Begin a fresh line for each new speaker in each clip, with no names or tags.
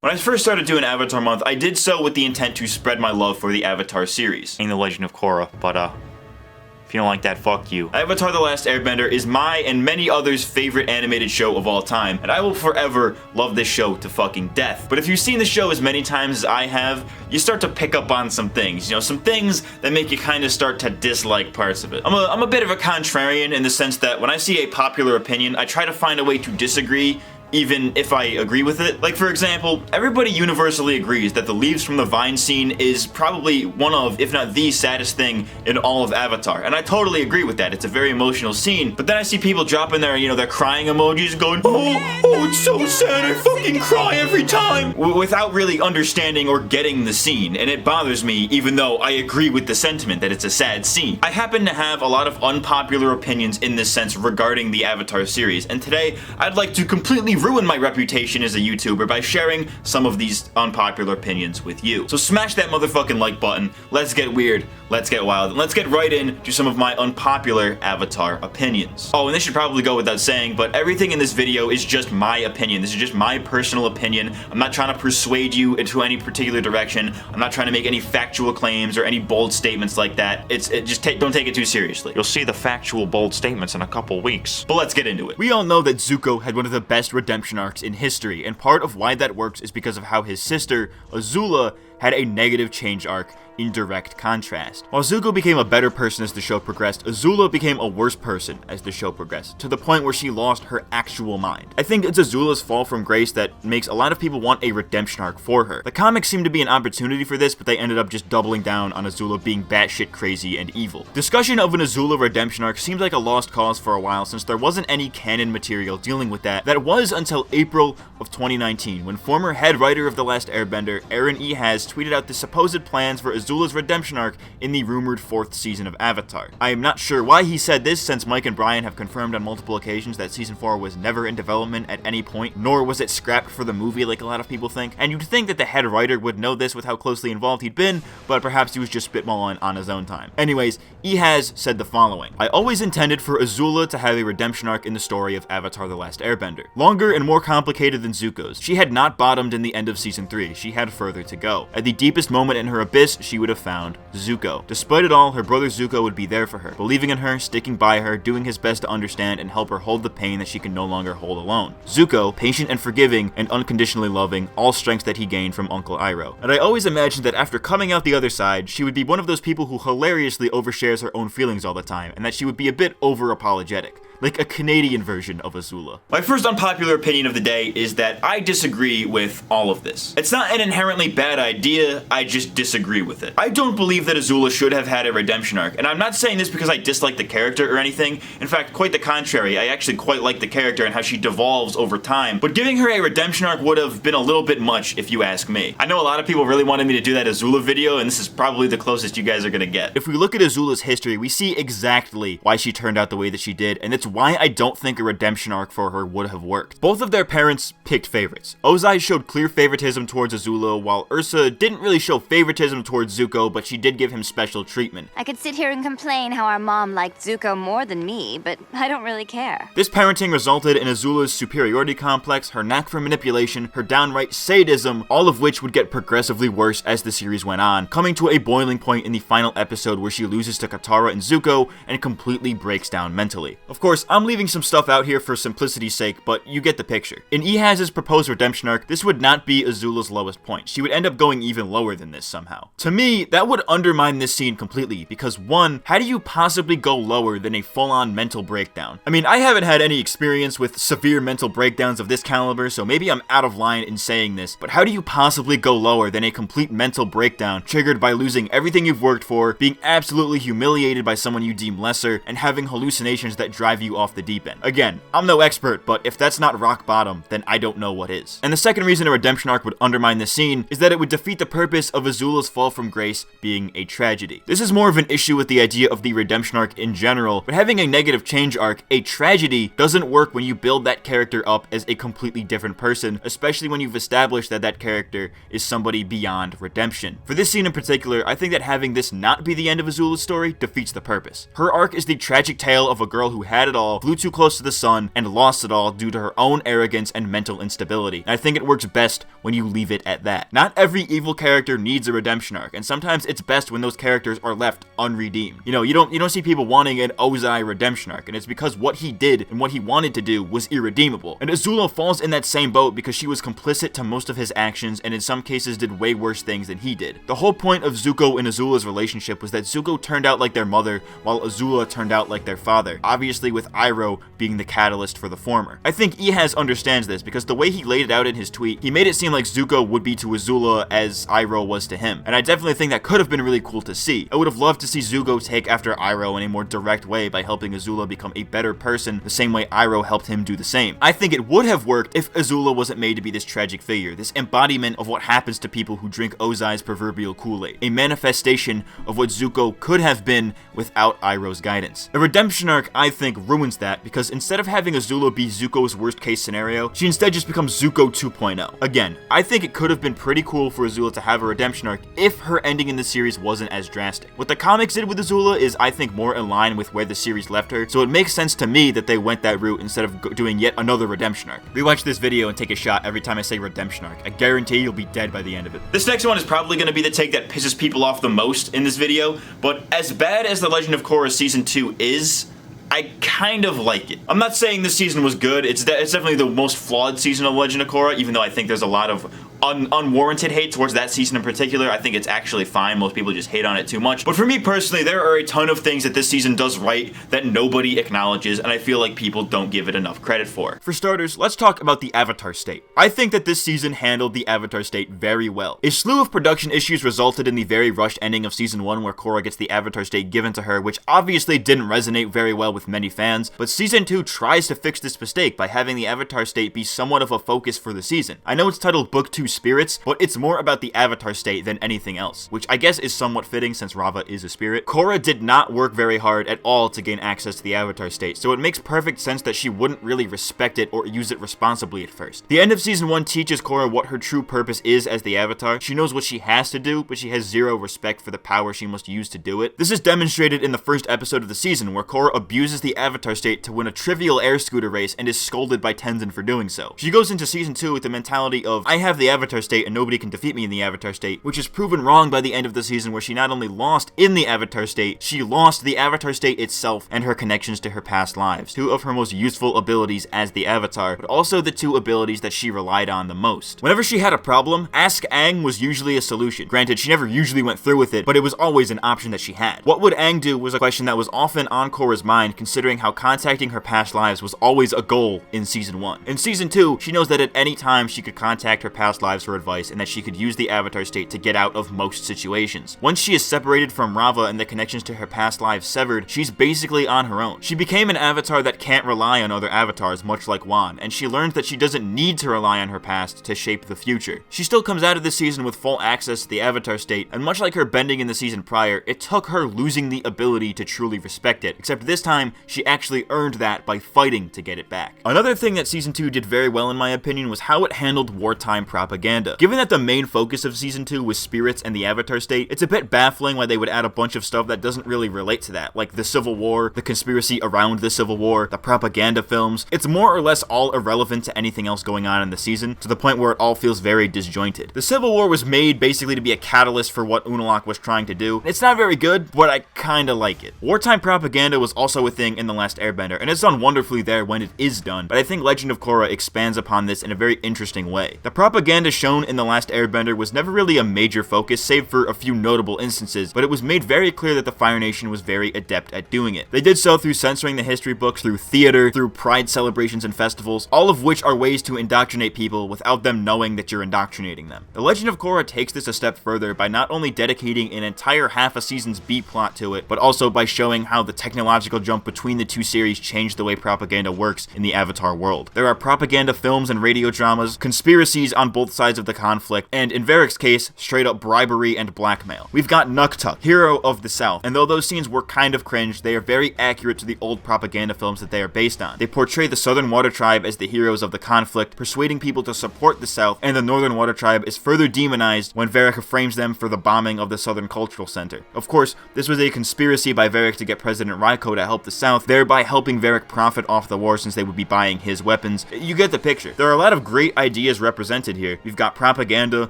When I first started doing Avatar Month, I did so with the intent to spread my love for the Avatar series.
Ain't the Legend of Korra, but if you don't like that, fuck you.
Avatar The Last Airbender is my and many others' favorite animated show of all time, and I will forever love this show to fucking death. But if you've seen the show as many times as I have, you start to pick up on some things, some things that make you kind of start to dislike parts of it. I'm a bit of a contrarian in the sense that when I see a popular opinion, I try to find a way to disagree even if I agree with it. Like, for example, everybody universally agrees that the leaves from the vine scene is probably one of, if not the saddest thing in all of Avatar. And I totally agree with that. It's a very emotional scene. But then I see people dropping their, their crying emojis going, oh, it's so sad, I fucking cry every time, without really understanding or getting the scene. And it bothers me, even though I agree with the sentiment that it's a sad scene. I happen to have a lot of unpopular opinions in this sense regarding the Avatar series. And today, I'd like to completely ruin my reputation as a YouTuber by sharing some of these unpopular opinions with you. So smash that motherfucking like button, let's get weird, let's get wild, and let's get right into some of my unpopular Avatar opinions. Oh, and this should probably go without saying, but everything in this video is just my opinion. This is just my personal opinion. I'm not trying to persuade you into any particular direction. I'm not trying to make any factual claims or any bold statements like that. Don't take it too seriously.
You'll see the factual bold statements in a couple weeks.
But let's get into it. We all know that Zuko had one of the best redemption arcs in history, and part of why that works is because of how his sister, Azula, had a negative change arc in direct contrast. While Zuko became a better person as the show progressed, Azula became a worse person as the show progressed, to the point where she lost her actual mind. I think it's Azula's fall from grace that makes a lot of people want a redemption arc for her. The comics seemed to be an opportunity for this, but they ended up just doubling down on Azula being batshit crazy and evil. Discussion of an Azula redemption arc seemed like a lost cause for a while, since there wasn't any canon material dealing with that was until April of 2019, when former head writer of The Last Airbender, Aaron E. Has tweeted out the supposed plans for Azula's redemption arc in the rumored 4th season of Avatar. I am not sure why he said this, since Mike and Brian have confirmed on multiple occasions that season 4 was never in development at any point, nor was it scrapped for the movie like a lot of people think. And you'd think that the head writer would know this with how closely involved he'd been, but perhaps he was just spitballing on his own time. Anyways, E. Has said the following: I always intended for Azula to have a redemption arc in the story of Avatar The Last Airbender. Longer and more complicated than Zuko's. She had not bottomed in the end of season 3, she had further to go. At the deepest moment in her abyss, she would have found Zuko. Despite it all, her brother Zuko would be there for her, believing in her, sticking by her, doing his best to understand and help her hold the pain that she can no longer hold alone. Zuko, patient and forgiving and unconditionally loving, all strengths that he gained from Uncle Iroh. And I always imagined that after coming out the other side, she would be one of those people who hilariously overshares her own feelings all the time, and that she would be a bit over-apologetic. Like a Canadian version of Azula. My first unpopular opinion of the day is that I disagree with all of this. It's not an inherently bad idea, I just disagree with it. I don't believe that Azula should have had a redemption arc, and I'm not saying this because I dislike the character or anything. In fact, quite the contrary, I actually quite like the character and how she devolves over time, but giving her a redemption arc would have been a little bit much if you ask me. I know a lot of people really wanted me to do that Azula video, and this is probably the closest you guys are gonna get. If we look at Azula's history, we see exactly why she turned out the way that she did, and it's why I don't think a redemption arc for her would have worked. Both of their parents picked favorites. Ozai showed clear favoritism towards Azula, while Ursa didn't really show favoritism towards Zuko, but she did give him special treatment.
I could sit here and complain how our mom liked Zuko more than me, but I don't really care.
This parenting resulted in Azula's superiority complex, her knack for manipulation, her downright sadism, all of which would get progressively worse as the series went on, coming to a boiling point in the final episode where she loses to Katara and Zuko and completely breaks down mentally. Of course, I'm leaving some stuff out here for simplicity's sake, but you get the picture. In Ehaz's proposed redemption arc, this would not be Azula's lowest point. She would end up going even lower than this somehow. To me, that would undermine this scene completely, because one, how do you possibly go lower than a full-on mental breakdown? I mean, I haven't had any experience with severe mental breakdowns of this caliber, so maybe I'm out of line in saying this, but how do you possibly go lower than a complete mental breakdown triggered by losing everything you've worked for, being absolutely humiliated by someone you deem lesser, and having hallucinations that drive you off the deep end? Again, I'm no expert, but if that's not rock bottom, then I don't know what is. And the second reason a redemption arc would undermine this scene is that it would defeat the purpose of Azula's fall from grace being a tragedy. This is more of an issue with the idea of the redemption arc in general, but having a negative change arc, a tragedy, doesn't work when you build that character up as a completely different person, especially when you've established that that character is somebody beyond redemption. For this scene in particular, I think that having this not be the end of Azula's story defeats the purpose. Her arc is the tragic tale of a girl who had it it all, flew too close to the sun, and lost it all due to her own arrogance and mental instability. And I think it works best when you leave it at that. Not every evil character needs a redemption arc, and sometimes it's best when those characters are left unredeemed. You know, you don't see people wanting an Ozai redemption arc, and it's because what he did and what he wanted to do was irredeemable. And Azula falls in that same boat because she was complicit to most of his actions, and in some cases did way worse things than he did. The whole point of Zuko and Azula's relationship was that Zuko turned out like their mother, while Azula turned out like their father, obviously with Iroh being the catalyst for the former. I think Ehaz understands this because the way he laid it out in his tweet, he made it seem like Zuko would be to Azula as Iroh was to him, and I definitely think that could have been really cool to see. I would have loved to see Zuko take after Iroh in a more direct way by helping Azula become a better person the same way Iroh helped him do the same. I think it would have worked if Azula wasn't made to be this tragic figure, this embodiment of what happens to people who drink Ozai's proverbial Kool-Aid, a manifestation of what Zuko could have been without Iroh's guidance. A redemption arc, I think, ruins that because instead of having Azula be Zuko's worst case scenario, she instead just becomes Zuko 2.0. Again, I think it could have been pretty cool for Azula to have a redemption arc if her ending in the series wasn't as drastic. What the comics did with Azula is, I think, more in line with where the series left her, so it makes sense to me that they went that route instead of doing yet another redemption arc. Rewatch this video and take a shot every time I say redemption arc. I guarantee you'll be dead by the end of it. This next one is probably going to be the take that pisses people off the most in this video, but as bad as The Legend of Korra Season 2 is, I kind of like it. I'm not saying this season was good. It's definitely the most flawed season of Legend of Korra, even though I think there's a lot of unwarranted hate towards that season in particular. I think it's actually fine. Most people just hate on it too much. But for me personally, there are a ton of things that this season does right that nobody acknowledges, and I feel like people don't give it enough credit for. For starters, let's talk about the Avatar state. I think that this season handled the Avatar state very well. A slew of production issues resulted in the very rushed ending of Season 1 where Korra gets the Avatar state given to her, which obviously didn't resonate very well with many fans, but Season 2 tries to fix this mistake by having the Avatar state be somewhat of a focus for the season. I know it's titled Book 2 Spirits, but it's more about the Avatar state than anything else, which I guess is somewhat fitting since Rava is a spirit. Korra did not work very hard at all to gain access to the Avatar state, so it makes perfect sense that she wouldn't really respect it or use it responsibly at first. The end of Season 1 teaches Korra what her true purpose is as the Avatar. She knows what she has to do, but she has zero respect for the power she must use to do it. This is demonstrated in the first episode of the season, where Korra abuses the Avatar state to win a trivial air scooter race and is scolded by Tenzin for doing so. She goes into Season 2 with the mentality of, I have the Avatar state and nobody can defeat me in the Avatar state, which is proven wrong by the end of the season, where she not only lost in the Avatar state, she lost the Avatar state itself and her connections to her past lives, two of her most useful abilities as the Avatar, but also the two abilities that she relied on the most. Whenever she had a problem, Ask Aang was usually a solution. Granted, she never usually went through with it, but it was always an option that she had. What would Aang do was a question that was often on Korra's mind, considering how contacting her past lives was always a goal in Season 1. In Season 2, she knows that at any time she could contact her past lives for advice and that she could use the Avatar state to get out of most situations. Once she is separated from Rava and the connections to her past lives severed, she's basically on her own. She became an avatar that can't rely on other avatars, much like Wan, and she learns that she doesn't need to rely on her past to shape the future. She still comes out of this season with full access to the Avatar state, and much like her bending in the season prior, it took her losing the ability to truly respect it, except this time, she actually earned that by fighting to get it back. Another thing that Season 2 did very well in my opinion was how it handled wartime propaganda. Given that the main focus of Season 2 was spirits and the Avatar state, it's a bit baffling why they would add a bunch of stuff that doesn't really relate to that, like the Civil War, the conspiracy around the Civil War, the propaganda films. It's more or less all irrelevant to anything else going on in the season, to the point where it all feels very disjointed. The Civil War was made basically to be a catalyst for what Unalaq was trying to do. It's not very good, but I kinda like it. Wartime propaganda was also a thing in The Last Airbender, and it's done wonderfully there when it is done, but I think Legend of Korra expands upon this in a very interesting way. The propaganda shown in The Last Airbender was never really a major focus, save for a few notable instances, but it was made very clear that the Fire Nation was very adept at doing it. They did so through censoring the history books, through theater, through pride celebrations and festivals, all of which are ways to indoctrinate people without them knowing that you're indoctrinating them. The Legend of Korra takes this a step further by not only dedicating an entire half a season's B-plot to it, but also by showing how the technological jump between the two series changed the way propaganda works in the Avatar world. There are propaganda films and radio dramas, conspiracies on both sides of the conflict, and in Varric's case, straight up bribery and blackmail. We've got Nuktuk, hero of the South, and though those scenes were kind of cringe, they are very accurate to the old propaganda films that they are based on. They portray the Southern Water Tribe as the heroes of the conflict, persuading people to support the South, and the Northern Water Tribe is further demonized when Varric frames them for the bombing of the Southern Cultural Center. Of course, this was a conspiracy by Varric to get President Raiko to help the South, thereby helping Varric profit off the war since they would be buying his weapons. You get the picture. There are a lot of great ideas represented here. We've got propaganda,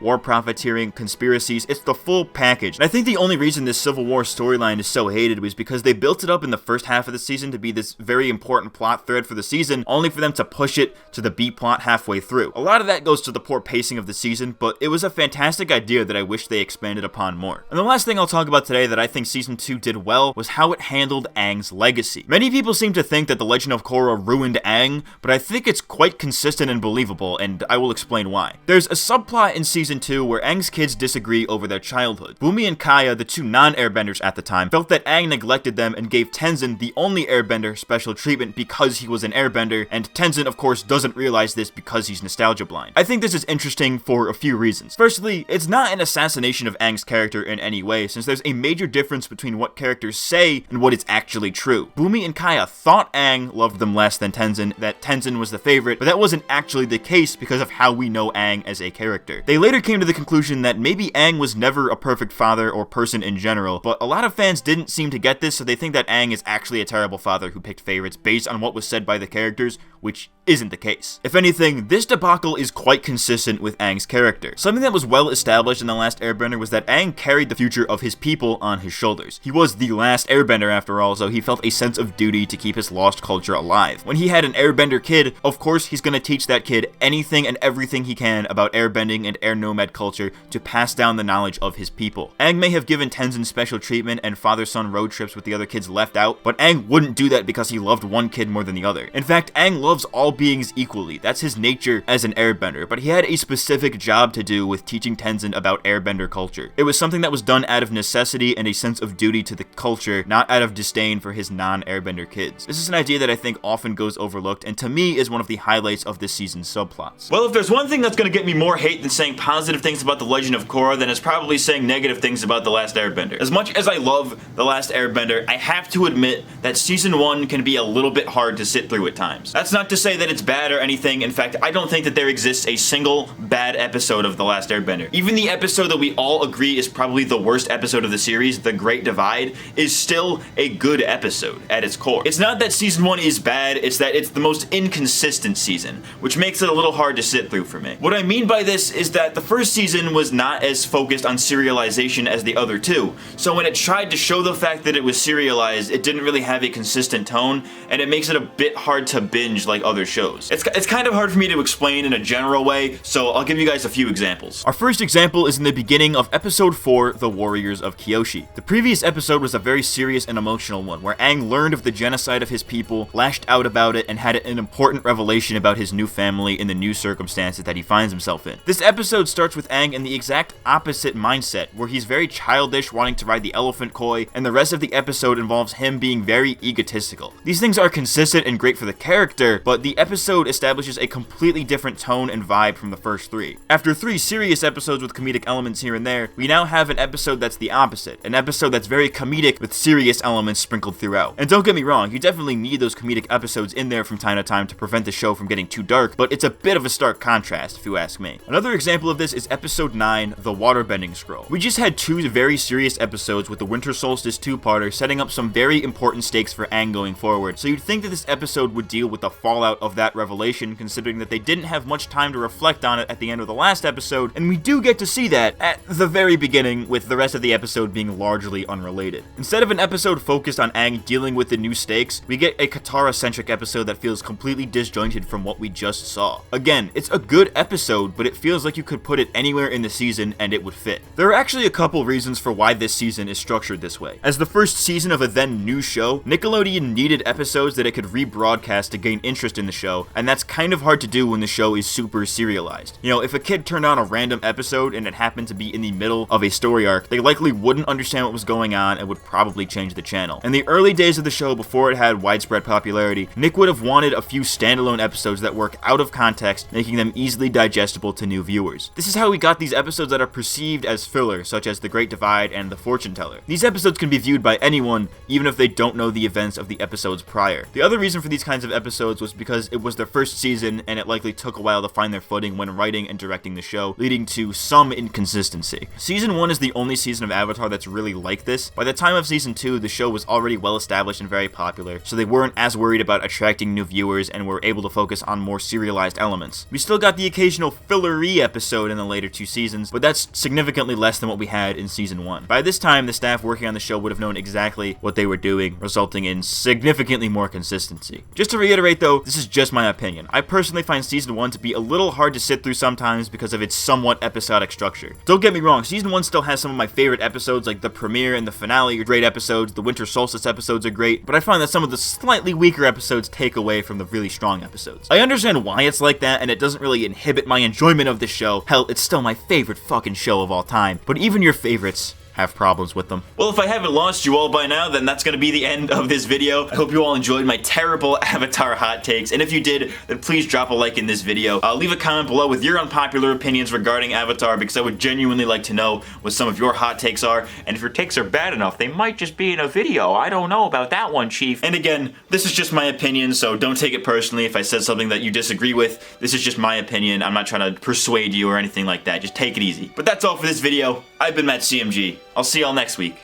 war profiteering, conspiracies. It's the full package. And I think the only reason this Civil War storyline is so hated was because they built it up in the first half of the season to be this very important plot thread for the season, only for them to push it to the B plot halfway through. A lot of that goes to the poor pacing of the season, but it was a fantastic idea that I wish they expanded upon more. And the last thing I'll talk about today that I think season 2 did well was how it handled Aang's legacy. Many people seem to think that the Legend of Korra ruined Aang, but I think it's quite consistent and believable, and I will explain why. There's a subplot in season 2 where Aang's kids disagree over their childhood. Bumi and Kaya, the two non-airbenders at the time, felt that Aang neglected them and gave Tenzin, the only airbender, special treatment because he was an airbender, and Tenzin of course doesn't realize this because he's nostalgia blind. I think this is interesting for a few reasons. Firstly, it's not an assassination of Aang's character in any way, since there's a major difference between what characters say and what is actually true. Bumi and Kaya thought Aang loved them less than Tenzin, that Tenzin was the favorite, but that wasn't actually the case because of how we know Aang as a character. They later came to the conclusion that maybe Aang was never a perfect father or person in general, but a lot of fans didn't seem to get this, so they think that Aang is actually a terrible father who picked favorites based on what was said by the characters, which isn't the case. If anything, this debacle is quite consistent with Aang's character. Something that was well established in The Last Airbender was that Aang carried the future of his people on his shoulders. He was the last airbender after all, so he felt a sense of duty to keep his lost culture alive. When he had an airbender kid, of course he's gonna teach that kid anything and everything he can about airbending and air nomad culture to pass down the knowledge of his people. Aang may have given Tenzin special treatment and father-son road trips with the other kids left out, but Aang wouldn't do that because he loved one kid more than the other. In fact, Aang loves all beings equally. That's his nature as an airbender, but he had a specific job to do with teaching Tenzin about airbender culture. It was something that was done out of necessity and a sense of duty to the culture, not out of disdain for his non-airbender kids. This is an idea that I think often goes overlooked, and to me is one of the highlights of this season's subplots.
Well, if there's one thing that's gonna get me more hate than saying positive things about The Legend of Korra, then it's probably saying negative things about The Last Airbender. As much as I love The Last Airbender, I have to admit that season 1 can be a little bit hard to sit through at times. That's not to say that it's bad or anything. In fact, I don't think that there exists a single bad episode of The Last Airbender. Even the episode that we all agree is probably the worst episode of the series, The Great Divide, is still a good episode at its core. It's not that season 1 is bad, it's that it's the most inconsistent season, which makes it a little hard to sit through for me. What I mean by this is that the first season was not as focused on serialization as the other two, so when it tried to show the fact that it was serialized, it didn't really have a consistent tone, and it makes it a bit hard to binge like other shows. It's kind of hard for me to explain in a general way, so I'll give you guys a few examples.
Our first example is in the beginning of episode 4, The Warriors of Kyoshi. The previous episode was a very serious and emotional one, where Aang learned of the genocide of his people, lashed out about it, and had an important revelation about his new family in the new circumstances that he finds himself in. This episode starts with Aang in the exact opposite mindset, where he's very childish, wanting to ride the elephant koi, and the rest of the episode involves him being very egotistical. These things are consistent and great for the character, but the episode establishes a completely different tone and vibe from the first 3. After 3 serious episodes with comedic elements here and there, we now have an episode that's the opposite, an episode that's very comedic with serious elements sprinkled throughout. And don't get me wrong, you definitely need those comedic episodes in there from time to time to prevent the show from getting too dark, but it's a bit of a stark contrast if you ask me. Another example of this is episode 9, The Waterbending Scroll. We just had 2 very serious episodes with the Winter Solstice 2-parter setting up some very important stakes for Aang going forward, so you'd think that this episode would deal with the fallout of that revelation, considering that they didn't have much time to reflect on it at the end of the last episode, and we do get to see that at the very beginning, with the rest of the episode being largely unrelated. Instead of an episode focused on Aang dealing with the new stakes, we get a Katara-centric episode that feels completely disjointed from what we just saw. Again, it's a good episode, but it feels like you could put it anywhere in the season and it would fit. There are actually a couple reasons for why this season is structured this way. As the first season of a then new show, Nickelodeon needed episodes that it could rebroadcast to gain interest in the show, and that's kind of hard to do when the show is super serialized. You know, if a kid turned on a random episode and it happened to be in the middle of a story arc, they likely wouldn't understand what was going on and would probably change the channel. In the early days of the show, before it had widespread popularity, Nick would have wanted a few standalone episodes that work out of context, making them easily digestible to new viewers. This is how we got these episodes that are perceived as filler, such as The Great Divide and The Fortune Teller. These episodes can be viewed by anyone, even if they don't know the events of the episodes prior. The other reason for these kinds of episodes was because it was their first season, and it likely took a while to find their footing when writing and directing the show, leading to some inconsistency. Season 1 is the only season of Avatar that's really like this. By the time of Season 2, the show was already well established and very popular, so they weren't as worried about attracting new viewers and were able to focus on more serialized elements. We still got the occasional fillery episode in the later 2 seasons, but that's significantly less than what we had in Season 1. By this time, the staff working on the show would have known exactly what they were doing, resulting in significantly more consistency. Just to reiterate though, this is just my opinion. I personally find Season 1 to be a little hard to sit through sometimes because of its somewhat episodic structure. Don't get me wrong, Season 1 still has some of my favorite episodes, like the premiere and the finale are great episodes, the Winter Solstice episodes are great, but I find that some of the slightly weaker episodes take away from the really strong episodes. I understand why it's like that, and it doesn't really inhibit my enjoyment of the show. Hell, it's still my favorite fucking show of all time, but even your favorites have problems with them.
Well, if I haven't lost you all by now, then that's gonna be the end of this video. I hope you all enjoyed my terrible Avatar hot takes, and if you did, then please drop a like in this video. Leave a comment below with your unpopular opinions regarding Avatar, because I would genuinely like to know what some of your hot takes are, and if your takes are bad enough, they might just be in a video. I don't know about that one, Chief. And again, this is just my opinion, so don't take it personally if I said something that you disagree with. This is just my opinion. I'm not trying to persuade you or anything like that. Just take it easy. But that's all for this video. I've been MattCMG. I'll see y'all next week.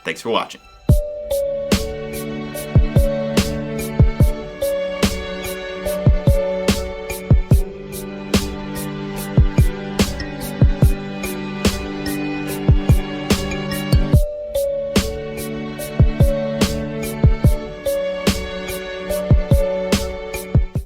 Thanks for watching.